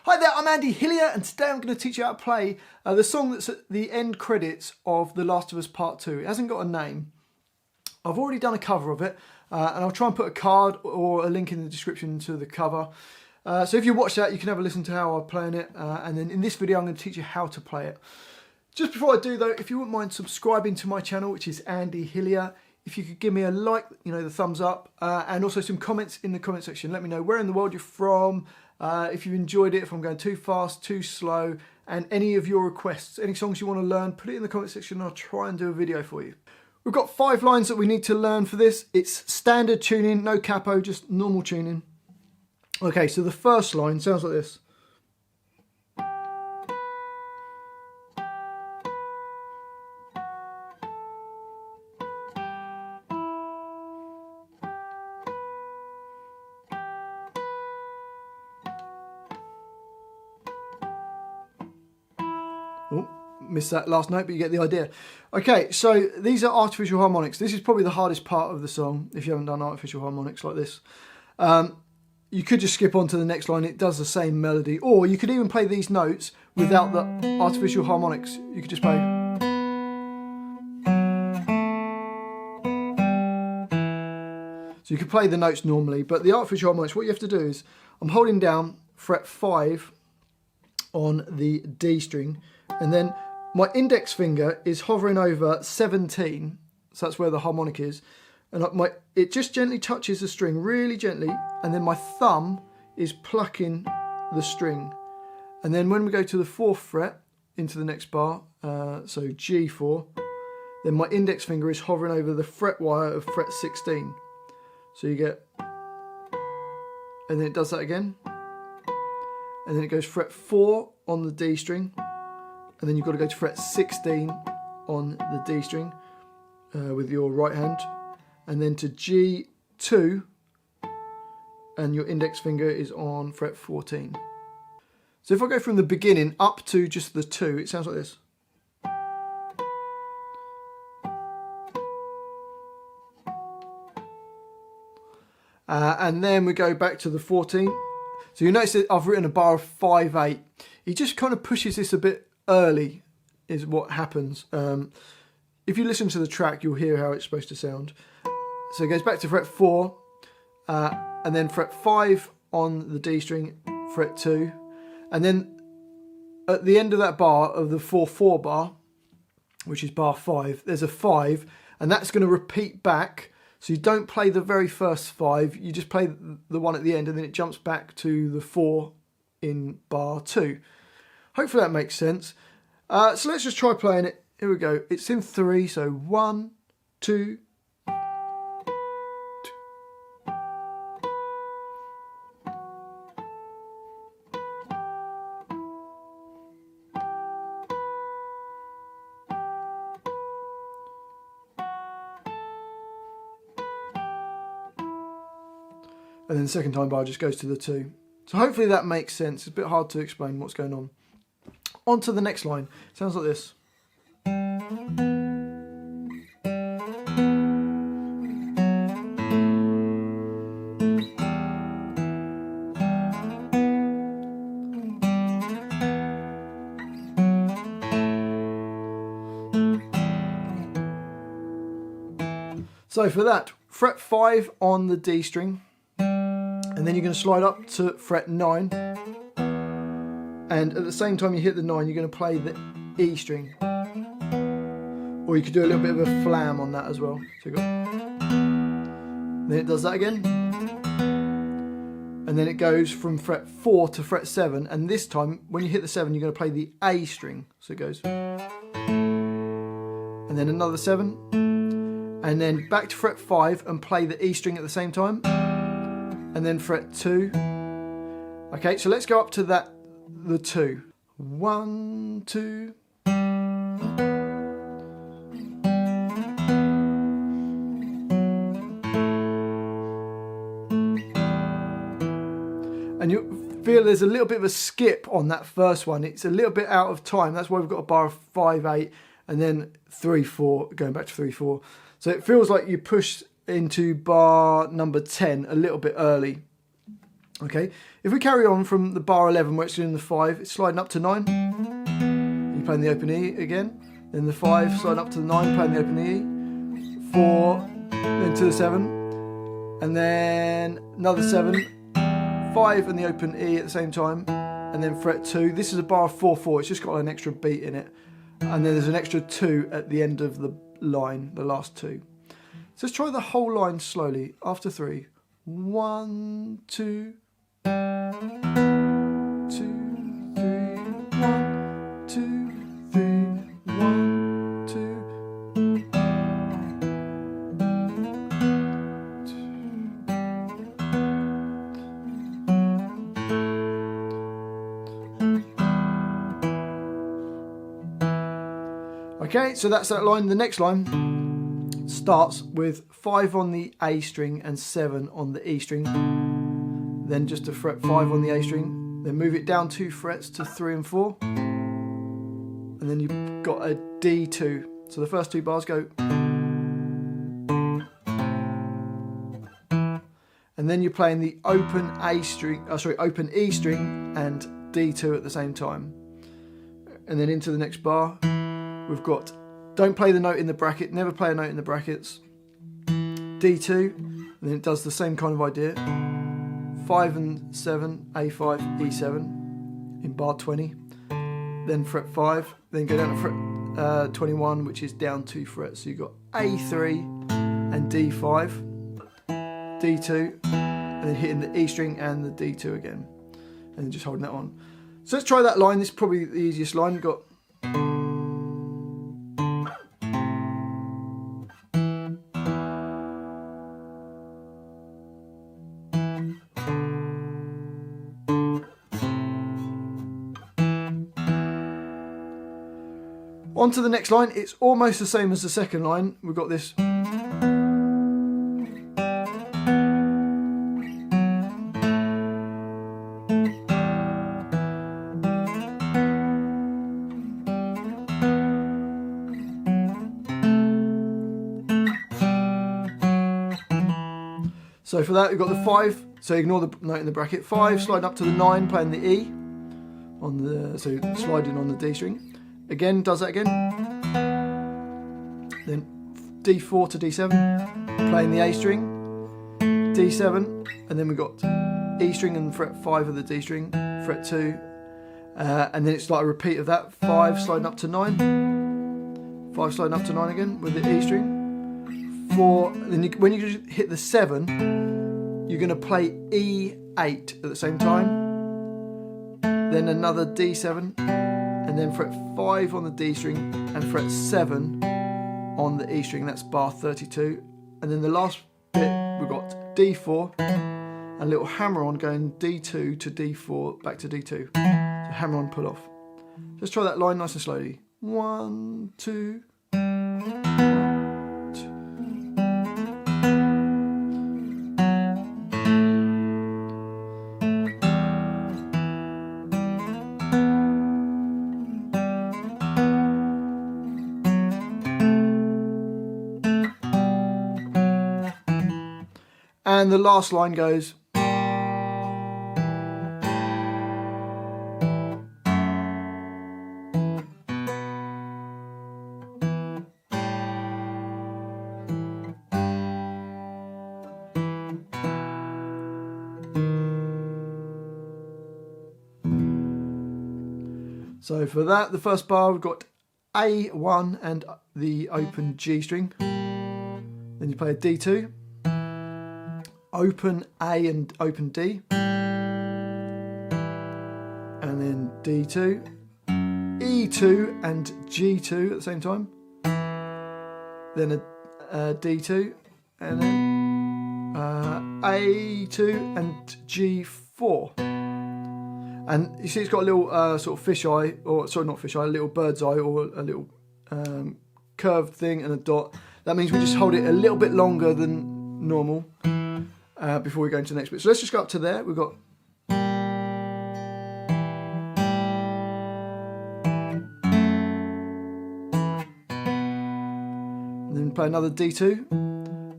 Hi there, I'm Andy Hillier, and today I'm going to teach you how to play the song that's at the end credits of The Last of Us Part 2. It hasn't got a name. I've already done a cover of it, and I'll try and put a card or a link in the description to the cover. So if you watch that, you can have a listen to how I'm playing it, and then in this video I'm going to teach you how to play it. Just before I do though, if you wouldn't mind subscribing to my channel, which is Andy Hillier, if you could give me a like, the thumbs up, and also some comments in the comment section. Let me know where in the world you're from, if you enjoyed it, if I'm going too fast, too slow, and any of your requests, any songs you want to learn, put it in the comment section and I'll try and do a video for you. We've got 5 lines that we need to learn for this. It's standard tuning, no capo, just normal tuning. Okay, so the first line sounds like this. Oh, missed that last note, but you get the idea. Okay, so these are artificial harmonics. This is probably the hardest part of the song if you haven't done artificial harmonics like this. You could just skip on to the next line. It does the same melody. Or you could even play these notes without the artificial harmonics. You could just play. So you could play the notes normally, but the artificial harmonics, what you have to do is, I'm holding down fret 5 on the D string, and then my index finger is hovering over 17, so that's where the harmonic is, and it just gently touches the string, really gently, and then my thumb is plucking the string. And then when we go to the 4th fret, into the next bar, so G4, then my index finger is hovering over the fret wire of fret 16. So you get, and then it does that again, and then it goes fret 4 on the D string, and then you've got to go to fret 16 on the D string with your right hand, and then to G2, and your index finger is on fret 14. So if I go from the beginning up to just the 2, it sounds like this. And then we go back to the 14. So you notice that I've written a bar of 5/8. He just kind of pushes this a bit early, is what happens. If you listen to the track, you'll hear how it's supposed to sound. So it goes back to fret 4, and then fret 5 on the D string, fret 2, and then at the end of that bar, of the 4/4 bar, which is bar 5, there's a 5, and that's going to repeat back. So you don't play the very first 5, you just play the one at the end, and then it jumps back to the 4 in bar 2. Hopefully that makes sense. So let's just try playing it. Here we go. It's in 3, so 1, 2. And then the second time bar just goes to the 2. So hopefully that makes sense. It's a bit hard to explain what's going on. On to the next line. Sounds like this. So for that, fret 5 on the D string. And then you're going to slide up to fret 9, and at the same time you hit the 9, you're going to play the E string, or you could do a little bit of a flam on that as well. So you got, then it does that again, and then it goes from fret 4 to fret 7, and this time when you hit the 7 you're going to play the A string, so it goes, and then another 7, and then back to fret 5 and play the E string at the same time. And then fret 2. Okay, so let's go up to that, the 2. 1, 2. And you feel there's a little bit of a skip on that first one. It's a little bit out of time. That's why we've got a bar of 5/8 and then 3/4, going back to 3/4. So it feels like you push into bar number 10 a little bit early. Okay, if we carry on from the bar 11 where it's doing the 5, it's sliding up to 9. You're playing the open E again. Then the 5, sliding up to the 9, playing the open E. 4, then to the 7. And then another 7. 5 and the open E at the same time. And then fret 2. This is a bar of 4/4. It's just got an extra beat in it. And then there's an extra 2 at the end of the line, the last 2. So let's try the whole line slowly. After 3. 1, 2, 2, 3, 1, 2, 3, 1, 2. Okay, so that's that line. The next line starts with 5 on the A string and 7 on the E string. Then just a fret 5 on the A string. Then move it down 2 frets to 3 and 4. And then you've got a D2. So the first 2 bars go. And then you're playing the open open E string and D2 at the same time. And then into the next bar. We've got, don't play the note in the bracket, never play a note in the brackets. D2, and then it does the same kind of idea. 5 and 7, A5, E7 in bar 20. Then fret 5, then go down to fret 21, which is down 2 frets. So you've got A3 and D5, D2, and then hitting the E string and the D2 again. And then just holding that on. So let's try that line. This is probably the easiest line. We've got on to the next line. It's almost the same as the second line. We've got this. So for that we've got the 5, so ignore the note in the bracket. 5 sliding up to the 9, playing the E on the, so sliding on the D string. Again, does that again. Then D4 to D7, playing the A string, D7, and then we've got E string and fret 5 of the D string, fret 2, and then it's like a repeat of that. 5 sliding up to 9, 5 sliding up to 9 again with the E string. 4, then when you hit the 7, you're going to play E8 at the same time, then another D7, and then fret 5 on the D string and fret 7 on the E string. That's bar 32. And then the last bit we've got D4, a little hammer on going D2 to D4 back to D2. So hammer on, pull off. Let's try that line nice and slowly. 1, 2. And the last line goes. So for that, the first bar we've got A1 and the open G string. Then you play a D2. Open A and open D, and then D2, E2 and G2 at the same time, then a D2, and then A2 and G4. And you see it's got a little sort of fisheye, or sorry, not fisheye, a little bird's eye, or a little curved thing and a dot. That means we just hold it a little bit longer than normal. Before we go into the next bit. So let's just go up to there. We've got and then play another D2,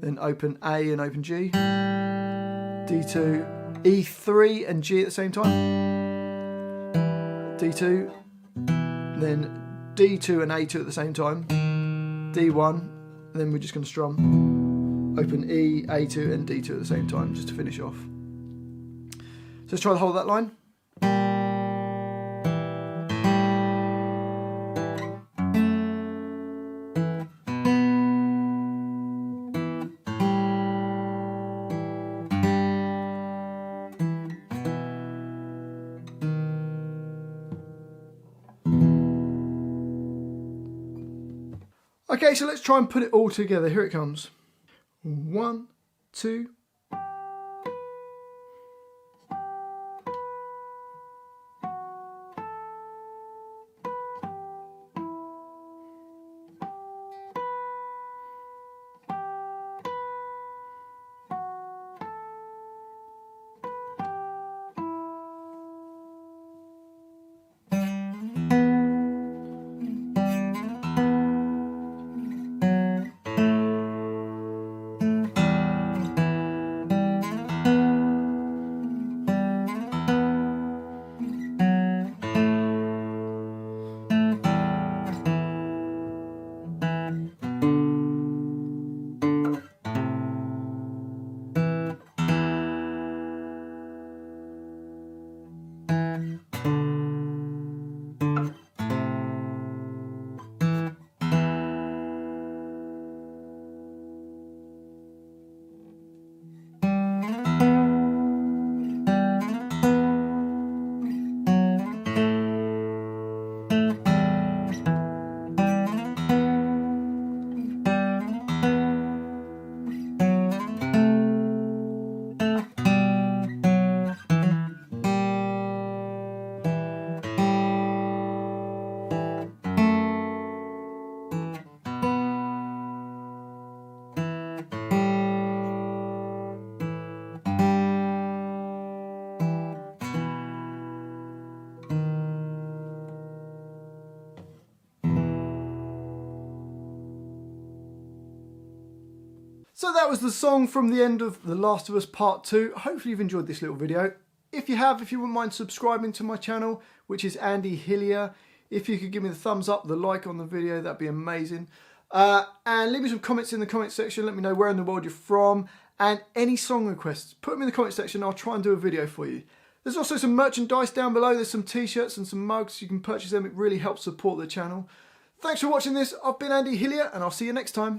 then open A and open G, D2, E3 and G at the same time, D2, then D2 and A2 at the same time, D1, and then we're just going to strum, open E, A2 and D2 at the same time just to finish off. So let's try the whole of that line. Okay, so let's try and put it all together. Here it comes. 1, 2. So that was the song from the end of The Last of Us Part 2. Hopefully you've enjoyed this little video. If you have, if you wouldn't mind subscribing to my channel, which is Andy Hillier. If you could give me the thumbs up, the like on the video, that'd be amazing. And leave me some comments in the comment section. Let me know where in the world you're from. And any song requests, put them in the comment section. I'll try and do a video for you. There's also some merchandise down below. There's some t-shirts and some mugs. You can purchase them. It really helps support the channel. Thanks for watching this. I've been Andy Hillier and I'll see you next time.